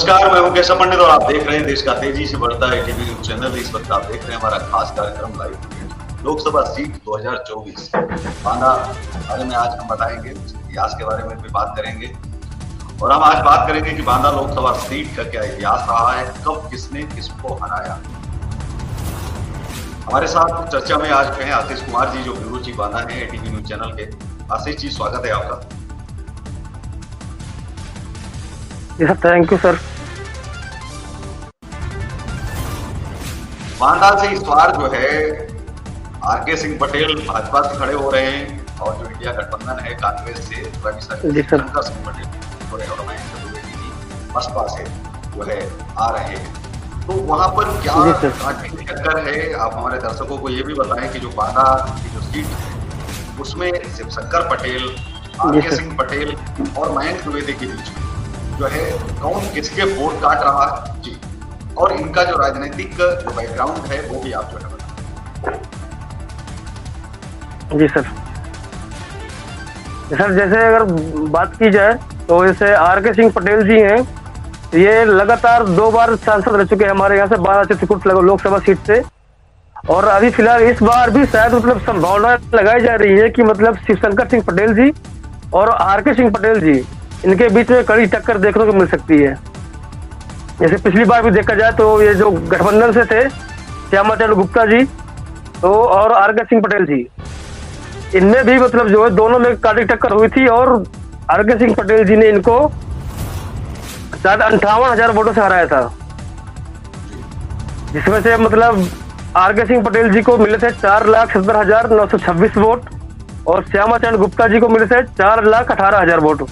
नमस्कार, मैं हूं केशव पंडित और आप देख रहे हैं देश का तेजी से बढ़ता है टीवी न्यूज चैनल। इस वक्त आप देख रहे हैं हमारा खास कार्यक्रम लाइव लोकसभा सीट 2024 बांदा बारे में आज हम बताएंगे, इतिहास के बारे में भी बात करेंगे और हम आज बात करेंगे कि बांदा लोकसभा सीट का क्या इतिहास रहा है, कब किसने किसको हराया। हमारे साथ चर्चा में आज हैं आशीष कुमार जी, जो ब्यूरो चीफ बांदा है टीवी न्यूज चैनल के। आशीष जी, स्वागत है आपका। Sir thank you sir. Banda से इस बार जो है आरके सिंह पटेल भाजपा से खड़े हो रहे हैं और जो इंडिया गठबंधन है कांग्रेस से शंकर सिंह पटेल और बसपा से जो है आ रहे हैं। तो वहां पर क्या टक्कर है, आप हमारे दर्शकों को ये भी बताएं कि जो बांदा की जो सीट है उसमें शिवशंकर पटेल, आरके सिंह पटेल और मयंक द्विवेदी के बीच में जो है कौन किसके वोट काट रहा है जी, और इनका जो राजनीतिक जो बैकग्राउंड है वो भी आप जो है बताएं। जी सर। जैसे अगर बात की जाए तो जैसे आरके सिंह पटेल जी हैं, ये लगातार 2 बार सांसद रह चुके हैं हमारे यहाँ से 12 चित्रकूट लोकसभा सीट से। और अभी फिलहाल इस बार भी शायद संभावना लगाई जा रही है कि शिवशंकर सिंह पटेल जी और आरके सिंह पटेल जी, इनके बीच में कड़ी टक्कर देखने को मिल सकती है। जैसे पिछली बार भी देखा जाए तो ये जो गठबंधन से थे श्यामाचरण गुप्ता जी तो और आरके सिंह पटेल जी, इनमें भी जो है दोनों में कड़ी टक्कर हुई थी और आरके सिंह पटेल जी ने इनको शायद 58,000 वोटों से हराया था, जिसमें से आरके सिंह पटेल जी को मिले थे 4,70,926 वोट और श्यामाचरण गुप्ता जी को मिले थे 4,18,000 वोट।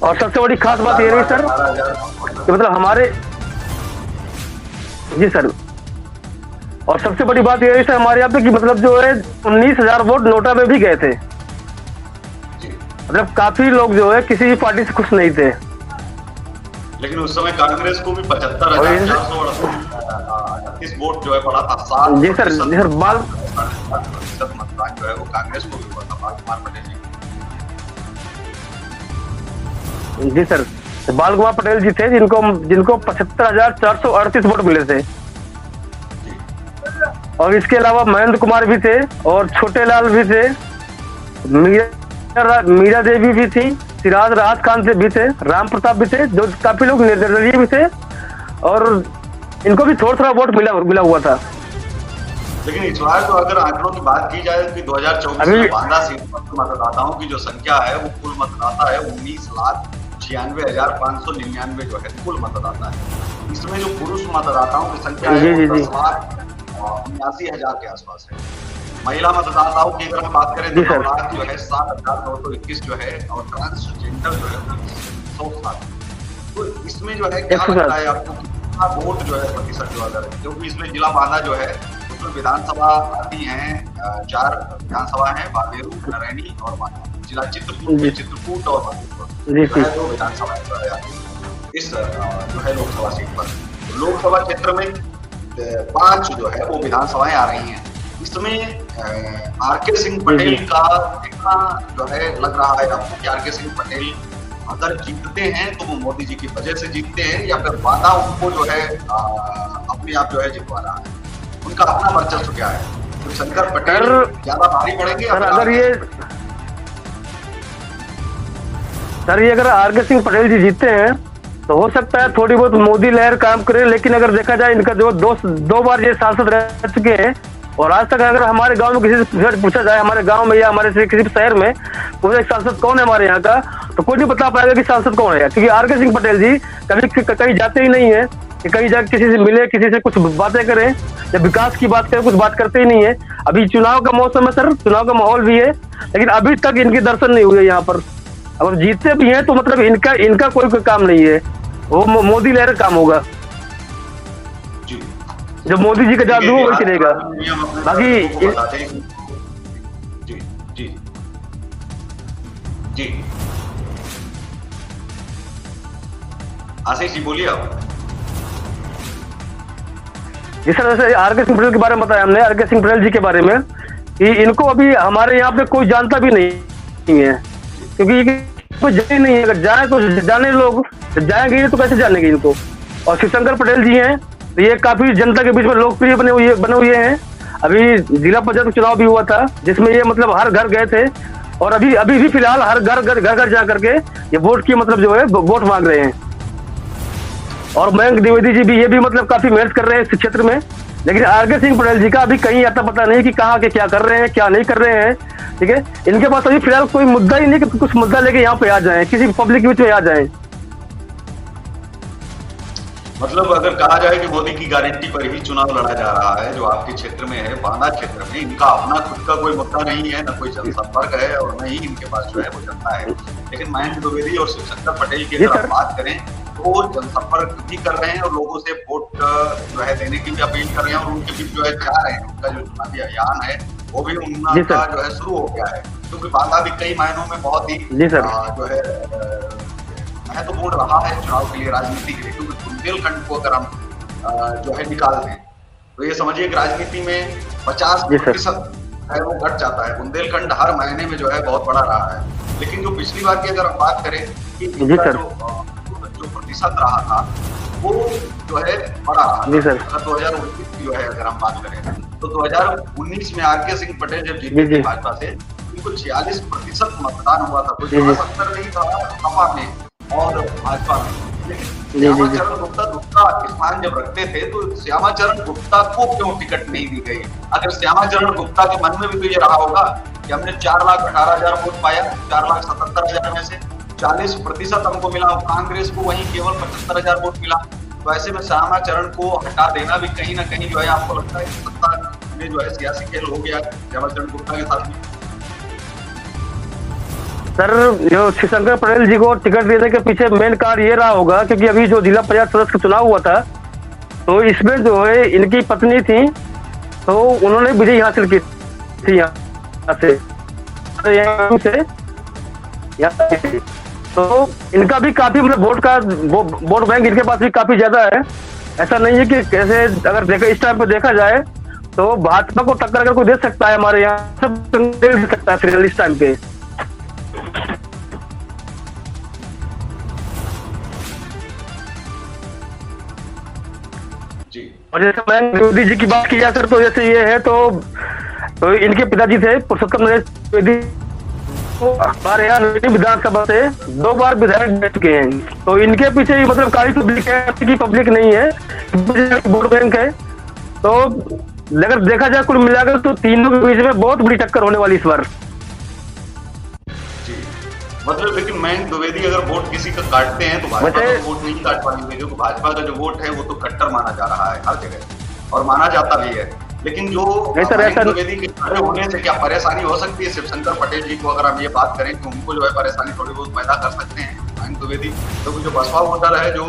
और सबसे बड़ी खास बात ये रही सर कि हमारे जी सर, और सबसे बड़ी बात ये रही सर हमारे यहाँ पे कि जो है 19,000 वोट नोटा में भी गए थे। काफी लोग जो है किसी भी पार्टी से खुश नहीं थे। लेकिन उस समय कांग्रेस को भी 75,438 वोट जो है पड़ा था। जी सर, जी सर। मतदान जो है वो कांग्रेस को भी हुआ था बाल कुमार पटेल जी। जी सर, बाल कुमार पटेल जी थे जिनको 75,438 वोट मिले थे। और इसके अलावा महेंद्र कुमार भी थे और छोटे लाल भी थे, मीरा देवी भी थी, सिराज राहत खान से भी थे, राम प्रताप भी थे, जो काफी लोग निर्दलीय भी थे और इनको भी थोड़ा वोट मिला हुआ था। लेकिन इस बार तो अगर आंकड़ों की बात की जाए कि 2024 में बांदा सीट पर मतदाताओं की जो संख्या है वो कुल मतदाता है 19,96,599 जो है कुल मतदाता है। इसमें जो पुरुष मतदाताओं की संख्या है 10,79,000 के आसपास है। महिला मतदाताओं की अगर हम बात करें तो 9,00,000 जो है 7,921 जो है और ट्रांसजेंडर जो है 107। तो इसमें जो है क्या लगता है आपको कितना वोट जो है प्रतिशत जो अगर, क्योंकि इसमें जिला बांदा जो है उसमें विधानसभा आती हैं 4 विधानसभा है, बाबेरू, नरैनी और बांदा। जिला चित्रकूट और बांदा 2 विधानसभा इस जो है लोकसभा सीट पर। तो लोकसभा क्षेत्र में 5 जो है वो विधानसभाएं आ रही हैं। इसमें आरके सिंह पटेल का कितना जो है लग रहा है आपको कि आरके सिंह पटेल अगर जीतते हैं तो वो मोदी जी की वजह से जीतते हैं या फिर बांदा उनको जो है अपने आप जो है जितवा रहा है, उनका अपना वर्चस्व क्या है? तो शंकर पटेल ज्यादा भारी पड़ेंगे अगर आरके सिंह पटेल जी जीतते हैं तो हो सकता है थोड़ी बहुत मोदी लहर काम करे। लेकिन अगर देखा जाए इनका जो 2 बार ये सांसद रह चुके हैं और आज तक अगर हमारे गांव में किसी से पूछा जाए, हमारे गांव में या हमारे किसी शहर में पूरे सांसद कौन है हमारे यहाँ का, तो कोई नहीं बता पाएगा कि सांसद कौन है। क्योंकि आरके सिंह पटेल जी कभी कहीं जाते ही नहीं है कि कहीं जाकर किसी से मिले, किसी से कुछ बातें करें या विकास की बात करें, कुछ बात करते ही नहीं है। अभी चुनाव का मौसम है सर, चुनाव का माहौल भी है, लेकिन अभी तक इनके दर्शन नहीं हुए यहाँ पर। अब जीतते भी हैं तो इनका कोई काम नहीं है, वो मोदी लहर काम होगा। जब मोदी जी का जादू वही चलेगा। बाकी जी जी जी आशीष जी बोलिए आप। जिस तरह से आरके सिंह पटेल के बारे में बताया हमने, आरके सिंह पटेल जी के बारे में कि इनको अभी हमारे यहाँ पे कोई जानता भी नहीं है, क्योंकि कोई जाए नहीं है, अगर जाए तो जाने लोग, जाएंगे तो कैसे जानेंगे इनको। और शिवशंकर पटेल जी हैं, तो ये काफी जनता के बीच में लोकप्रिय बने हुए हैं। अभी जिला पंचायत चुनाव भी हुआ था, जिसमें ये मतलब हर घर गए थे, और अभी अभी भी फिलहाल हर घर जा करके ये वोट की मतलब जो है वोट मांग रहे हैं। और मयंक द्विवेदी जी भी, ये भी मतलब काफी मेहनत कर रहे हैं इस क्षेत्र में, लेकिन आरके सिंह पटेल जी का अभी कहीं आता पता नहीं कि कहाँ के क्या कर रहे हैं, क्या नहीं कर रहे हैं। ठीक है, इनके पास अभी फिलहाल कोई मुद्दा ही नहीं कि कुछ मुद्दा लेके यहाँ पे आ जाए, किसी पब्लिक के बीच में आ जाए। मतलब अगर कहा जाए कि मोदी की गारंटी पर ही चुनाव लड़ा जा रहा है, जो आपके क्षेत्र में है, बांदा क्षेत्र में, इनका अपना खुद का कोई मुद्दा नहीं है, न कोई जनसंपर्क है और न ही इनके पास जो है वो जनता है। लेकिन मयंक द्विवेदी और शिवशंकर पटेल की अगर आप बात करें तो वो जनसंपर्क भी कर रहे हैं और लोगों से वोट जो है देने की भी अपील कर रहे हैं, और उनके बीच जो है जा रहे हैं, उनका जो चुनावी अभियान है वो भी उनका जो है शुरू हो गया है। क्योंकि बांदा भी कई मायनों में बहुत ही जो है महत्वपूर्ण रहा है चुनाव के लिए, राजनीति के लिए। क्योंकि बुंदेलखंड को अगर हम जो है निकाल दें तो ये समझिए कि राजनीति में 50% है वो घट जाता है। बुंदेलखंड हर महीने में जो है बहुत बड़ा रहा है। लेकिन जो पिछली बार की अगर हम बात करें कि जो प्रतिशत रहा था वो जो है बड़ा रहा। अगर 2019 की जो है अगर हम बात करें तो 2019 में आरके सिंह पटेल जब जीते थे भाजपा से, उनको 46% मतदान हुआ था। कोई 70 नहीं था सपा में और भाजपा में। लेकिन श्यामाचरण गुप्ता दूसरा स्थान जब रखते थे तो श्यामाचरण गुप्ता को क्यों टिकट नहीं दी गई? अगर श्यामाचरण गुप्ता के मन में भी तो ये रहा होगा कि हमने 4,18,000 वोट पाया, 4,77,000 में से 40% हमको मिला, कांग्रेस को वहीं केवल 75,000 वोट मिला। तो ऐसे में श्यामाचरण को हटा देना भी कहीं ना कहीं जो है आपको लगता है कि सत्ता में जो है सियासी खेल हो गया श्यामाचरण गुप्ता के साथ में। सर, जो शिवशंकर पटेल जी को टिकट देने के पीछे मेन कारण ये रहा होगा, क्योंकि अभी जो जिला पंचायत सदस्य का चुनाव हुआ था तो इसमें जो है इनकी पत्नी थी, तो उन्होंने विजय हासिल की थी यहाँ से, तो इनका भी काफी मतलब वोट बैंक इनके पास भी काफी ज्यादा है। ऐसा नहीं है कि कैसे, अगर इस टाइम पे देखा जाए तो भाजपा को टक्कर अगर कोई दे सकता है हमारे यहाँ, सब दे सकता है फिलहाल इस टाइम पे। और जैसे मैं मोदी जी की बात की जाए सर, तो जैसे ये है तो इनके पिताजी थे पुरुषोत्तम नरेश द्विवेदी, हमारे यहाँ विधानसभा से 2 बार विधायक बैठ चुके हैं। तो इनके पीछे ही मतलब काफी पब्लिक है कि पब्लिक नहीं है, वोट बैंक है। तो अगर देखा जाए कुल मिलाकर तो तीनों के बीच में बहुत बड़ी टक्कर होने वाली इस बार। मतलब लेकिन मयंक द्विवेदी अगर वोट किसी का काटते हैं तो भाजपा का वोट नहीं काट पाएंगे, क्योंकि भाजपा का जो वोट है वो तो कट्टर माना जा रहा है हर जगह और माना जाता भी है। लेकिन जो मयंक द्विवेदी के खड़े होने से क्या परेशानी हो सकती है शिवशंकर पटेल जी को? अगर हम ये बात करें तो उनको जो है परेशानी थोड़ी बहुत पैदा कर सकते हैं मयंक द्विवेदी। तो जो बसपा वोटर है जो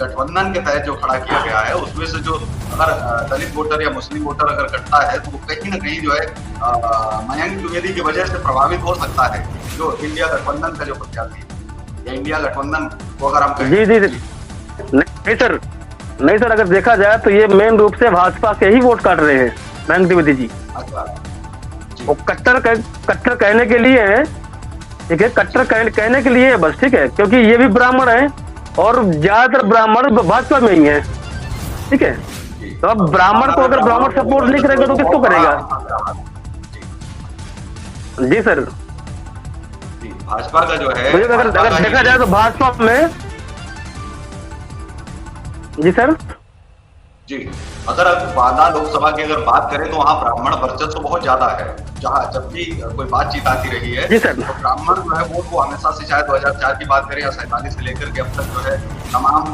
गठबंधन के तहत जो खड़ा किया गया है उसमें से जो अगर दलित वोटर या मुस्लिम वोटर अगर कटता है तो वो कहीं ना कहीं जो है मयंक द्विवेदी की वजह से प्रभावित हो सकता है, जो इंडिया गठबंधन का जो प्रत्याशी या इंडिया गठबंधन को अगर हम कहें। जी नहीं सर, अगर देखा जाए तो ये मेन रूप से भाजपा के ही वोट काट रहे हैं मयंक द्विवेदी जी। वो कट्टर कहने के लिए है, ठीक है, कट्टर कहने के लिए है बस, ठीक है, क्योंकि ये भी ब्राह्मण है और ज्यादातर ब्राह्मण भाजपा में ही है, ठीक है। तो अब ब्राह्मण को अगर ब्राह्मण सपोर्ट नहीं करेगा तो किसको करेगा? जी सर, भाजपा का जो है अगर देखा जाए तो भाजपा में, जी सर जी, अगर बांदा लोकसभा की अगर बात करें तो वहाँ ब्राह्मण वर्चस्व बहुत ज्यादा है। जहाँ जब भी कोई बातचीत आती रही है तो ब्राह्मण जो है वो हमेशा से, चाहे 2004 की बात करें या 47 से लेकर के अब तक जो है तमाम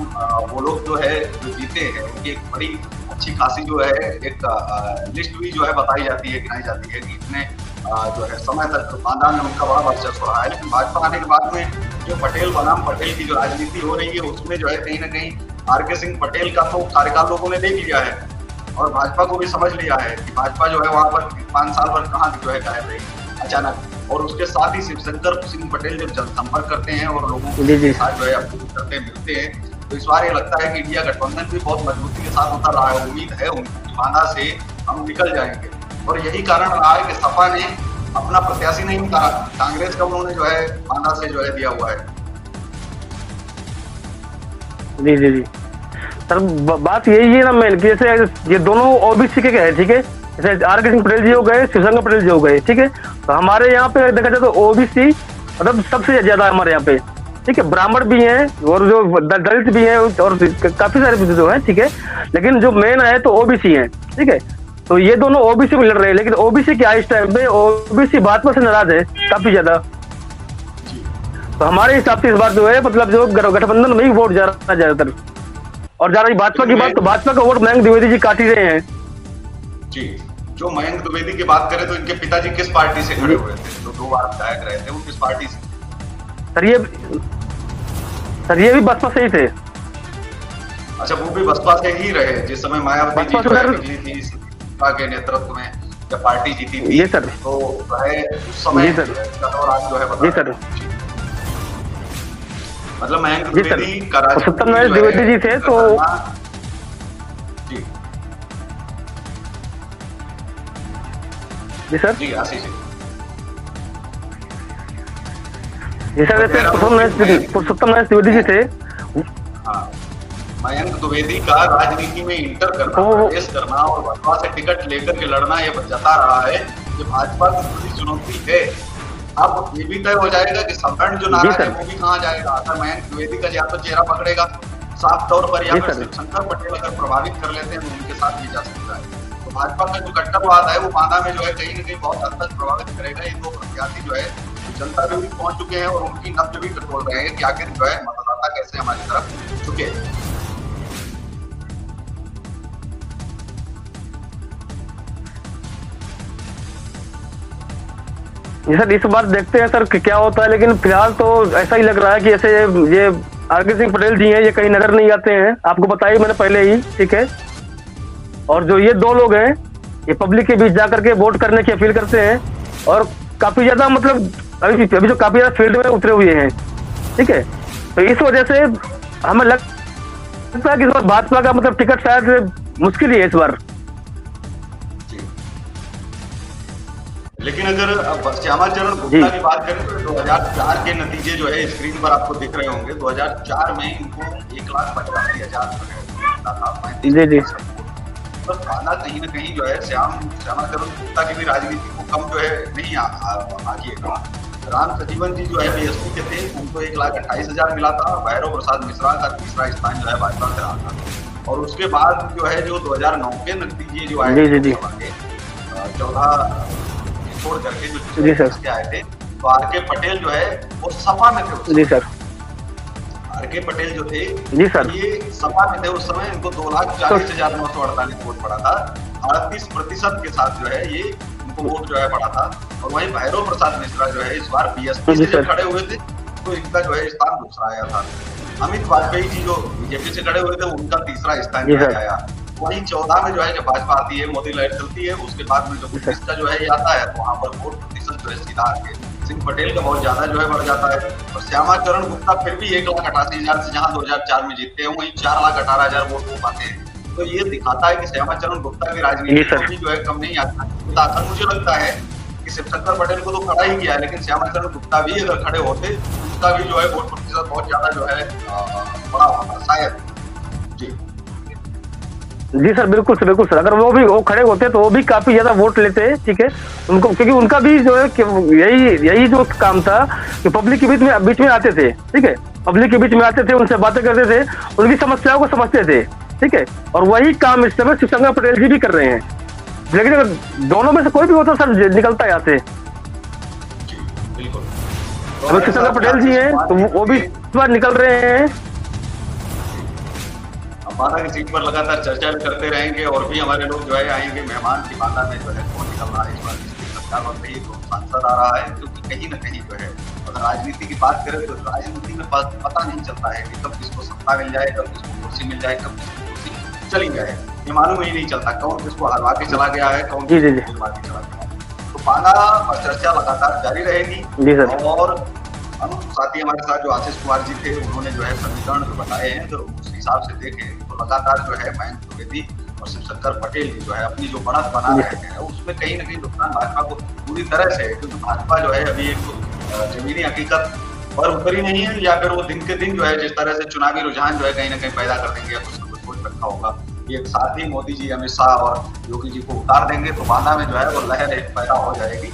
वो लोग जो है जो जीते हैं उनकी एक बड़ी अच्छी खासी जो है एक लिस्ट भी जो है बताई जाती है, गिनाई जाती है कि इतने जो है समय तक बांदा में उनका बड़ा वर्चस्व रहा है। लेकिन भाजपा आने के बाद में जो पटेल बनाम पटेल की जो राजनीति हो रही है उसमें जो है कहीं ना कहीं आरके सिंह पटेल का तो कार्यकाल लोगों ने देख लिया है और भाजपा को भी समझ लिया है कि भाजपा जो है वहां पर 5 साल भर कहाँ जो है गायब रही अचानक। और उसके साथ ही शिवशंकर सिंह पटेल जब जनसंपर्क करते हैं और लोगों के साथ जो है करते मिलते हैं तो इस बार ये लगता है कि इंडिया गठबंधन भी बहुत मजबूती के साथ उतर रहा है। उम्मीद है उनकी बाधा से हम निकल जाएंगे और यही कारण रहा है कि सपा ने अपना प्रत्याशी नहीं उतारा, कांग्रेस का उन्होंने जो है बांदा से जो है दिया हुआ है। जी जी जी सर, बात यही है ना मेन कि जैसे ये दोनों ओबीसी के हैं, ठीक है, जैसे आर.के. सिंह पटेल जी हो गए, शिवशंकर पटेल जी हो गए, ठीक है। तो हमारे यहाँ पे देखा जाए तो ओबीसी मतलब सबसे ज्यादा है हमारे यहाँ पे, ठीक है। ब्राह्मण भी हैं और जो दलित भी हैं और काफी सारे जो है, ठीक है। लेकिन जो मेन है तो ओबीसी है, ठीक है। तो ये दोनों ओबीसी में लड़ रहे हैं, लेकिन ओबीसी क्या इस टाइम पे ओबीसी भाजपा से नाराज है काफी ज्यादा। तो हमारे हिसाब से इस बार जो है मतलब जो गठबंधन में ही वोट जा रहा है ज्यादातर। और जा रही भाजपा की बात, तो भाजपा का वोट मयंक द्विवेदी जी काट ही रहे हैं जी। जो मयंक द्विवेदी की बात करें तो इनके पिताजी किस पार्टी से खड़े हुए थे, जो 2 बार विधायक रहे थे, वो किस पार्टी से? सर ये भी बसपा से ही थे। अच्छा, वो भी बसपा से ही रहे जिस समय मायावती जी जो है जीती थी के नेतृत्व में जब पार्टी जीती थी। जी सर। तो वह उस समय का दौरान जो है जी सर, मतलब मयंक द्विवेदी का सत्यनारायण द्विवेदी जी थे तो जी जी सर, जी आशीष जी। सत्यनारायण द्विवेदी जी थे। हाँ, मयंक द्विवेदी का राजनीति में इंटर करना, प्रवेश करना और भाजपा से टिकट लेकर के लड़ना ये जता रहा है कि भाजपा की पूरी चुनौती है। अब ये भी तय हो जाएगा कि संवर्ण जो नारा है वो भी कहाँ जाएगा। अगर मयंक द्विवेदी का या तो चेहरा पकड़ेगा साफ तौर पर, या फिर शिवशंकर पटेल अगर प्रभावित कर लेते हैं तो उनके साथ भी जा सकता है। तो भाजपा का जो कट्टरवाद है वो बांदा में जो है कहीं न कहीं बहुत हद तक प्रभावित करेगा। ये 2 प्रत्याशी जो है जनता भी पहुंच चुके हैं और उनकी नब्ज भी टटोल रहे हैं कि आखिर जो है मतदाता कैसे हमारी तरफ झुके। सर इस बार देखते हैं सर कि क्या होता है, लेकिन फिलहाल तो ऐसा ही लग रहा है कि जैसे ये आर.के. सिंह पटेल जी हैं, ये कहीं नजर नहीं आते हैं, आपको बताया मैंने पहले ही, ठीक है। और जो ये 2 लोग हैं ये पब्लिक के बीच जाकर के वोट करने की अपील करते हैं और काफी ज्यादा मतलब अभी जो काफी ज्यादा फील्ड में उतरे हुए हैं, ठीक है। तो इस वजह से हमें लगता है कि इस बार भाजपा का मतलब टिकट शायद मुश्किल ही है इस बार। लेकिन अगर श्यामाचरण गुप्ता की बात करें तो 2004 के नतीजे जो है स्क्रीन पर आपको दिख रहे होंगे। 2004 में इनको 1,85,000 जी जी, तो बांदा कहीं न कहीं जो है श्यामाचरण गुप्ता की भी राजनीति को कम जो है नहीं आंकिएगा। राम सजीवन जी जो है बीएसपी के थे, उनको 1,28,000 मिला था। भैरव प्रसाद मिश्रा का तीसरा स्थान जो है भाजपा से रहा था। और उसके बाद जो है जो 2009 के नतीजे जो आए 14 छोड़ करके जो आए थे, तो आर.के. पटेल जो है वो सपा में थे। जी सर, आर.के. पटेल जो थे जी सर, ये सपा में थे उस समय। इनको 2,40,948 वोट पड़ा था। 38% के साथ जो है ये इनको वोट जो है पड़ा था। और वहीं भैरव प्रसाद मिश्रा जो है इस बार बीएसपी से जब खड़े हुए थे तो इनका जो है स्थान दूसरा आया था। अमित वाजपेयी जी जो बीजेपी से खड़े हुए थे उनका तीसरा स्थान आया। वहीं 14 में जो है जब भाजपा आती है, मोदी लहर चलती है, उसके बाद में जब 19 का जो है ये आता है तो वहां पर वोट प्रतिशत जो है सीधा आके सिंह पटेल का बहुत ज्यादा जो है बढ़ जाता है। और श्यामाचरण गुप्ता फिर भी 1,88,000 से जहां 2004 में जीतते हैं वहीं 4,18,000 वोट हो पाते हैं। तो ये दिखाता है कि श्यामाचरण गुप्ता की राजनीति भी जो है कम नहीं आता। मुझे लगता है कि शिवशंकर पटेल को तो खड़ा ही किया है, लेकिन श्यामाचरण गुप्ता भी अगर खड़े होते उनका भी जो है वोट प्रतिशत बहुत ज्यादा जो है बड़ा होता शायद। जी सर, बिल्कुल सर, अगर वो खड़े होते तो वो भी काफी ज्यादा वोट लेते, ठीक है। उनको क्योंकि उनका भी जो है यही जो काम था कि पब्लिक के बीच में आते थे, ठीक है। पब्लिक के बीच में आते थे, उनसे बातें करते थे, उनकी समस्याओं को समझते थे, ठीक है। और वही काम इस समय शिवशंकर पटेल जी भी कर रहे हैं। लेकिन अगर दोनों में से कोई भी होता सर निकलता है यहाँ से। अगर शिवशंकर पटेल जी हैं तो वो भी इस बार निकल रहे हैं। बांदा की सीट पर लगातार चर्चा भी करते रहेंगे और भी हमारे लोग जो है आएंगे मेहमान की बांदा में जो है कौन निकल रहा है इस बार किसकी सरकार बन रही है, तो सांसद आ रहा है। क्योंकि कहीं न कहीं जो है अगर राजनीति की बात करें तो राजनीति में पता नहीं चलता है कि कब किसको सत्ता मिल जाए, कब किसको कुर्सी मिल जाए, कब किसको कुर्सी चली जाए, ये मालूम ही नहीं चलता कौन किसको हरवा के चला गया है, कौन हरवा के चला गया है। तो बांदा पर चर्चा लगातार जारी रहेगी। और हम साथी हमारे साथ जो आशीष कुमार जी थे उन्होंने जो है समीकरण बताए हैं, तो उस हिसाब से देखें तो लगातार जो है मयंक द्विवेदी और और शिवशंकर पटेल जी जो है अपनी जो बढ़त बना रहे हैं उसमें कहीं ना कहीं नुकसान भाजपा को पूरी तरह से है, क्योंकि भाजपा जो है अभी एक जमीनी हकीकत पर उतरी नहीं है, या फिर वो दिन के दिन जो है जिस तरह से चुनावी रुझान जो है कहीं ना कहीं पैदा कर देंगे, कुछ ना कुछ सोच रखा होगा कि एक साथ ही मोदी जी, अमित शाह और योगी जी को उतार देंगे तो बांदा में जो है वो लहर एक पैदा हो जाएगी।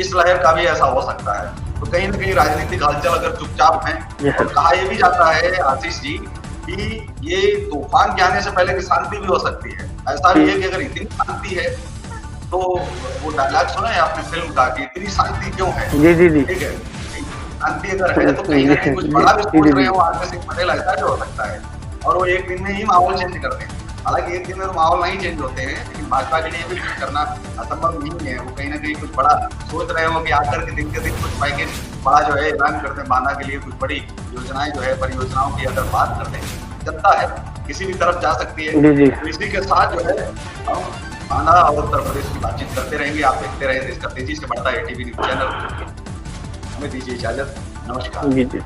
इस लहर का भी ऐसा हो सकता है। तो कहीं ना कहीं राजनीतिक हलचल अगर चुपचाप है, और कहा यह भी जाता है आशीष जी कि ये तूफान के आने से पहले की शांति भी हो सकती है। ऐसा भी है कि अगर इतनी शांति है तो वो डायलॉग सुना है आपने फिल्म का कि इतनी शांति क्यों है? जी जी जी ठीक है, शांति अगर है तो कहीं ना कहीं कुछ बड़ा भी सोच रहे हो आरके सिंह पटेल, ऐसा भी हो सकता है। और वो एक दिन में ही माहौल चेंज कर दें। हालांकि एक दिन में तो माहौल नहीं चेंज होते हैं, लेकिन भाजपा के लिए भी कुछ करना असंभव नहीं है। वो कहीं ना कहीं कुछ बड़ा सोच रहे हो कि आकर के दिन कुछ पैकेज बड़ा जो है ऐलान कर दें, बांदा के लिए कुछ बड़ी योजनाएं जो है, परियोजनाओं की अगर बात कर दें, जनता है किसी भी तरफ जा सकती है। तो इसी के साथ जो है हम बांदा और उत्तर प्रदेश की बातचीत करते रहेंगे। आप देखते रहेंगे इसका तेजी से बढ़ता है एटीवी न्यूज चैनल। हमें दीजिए इजाजत, नमस्कार। जी जी।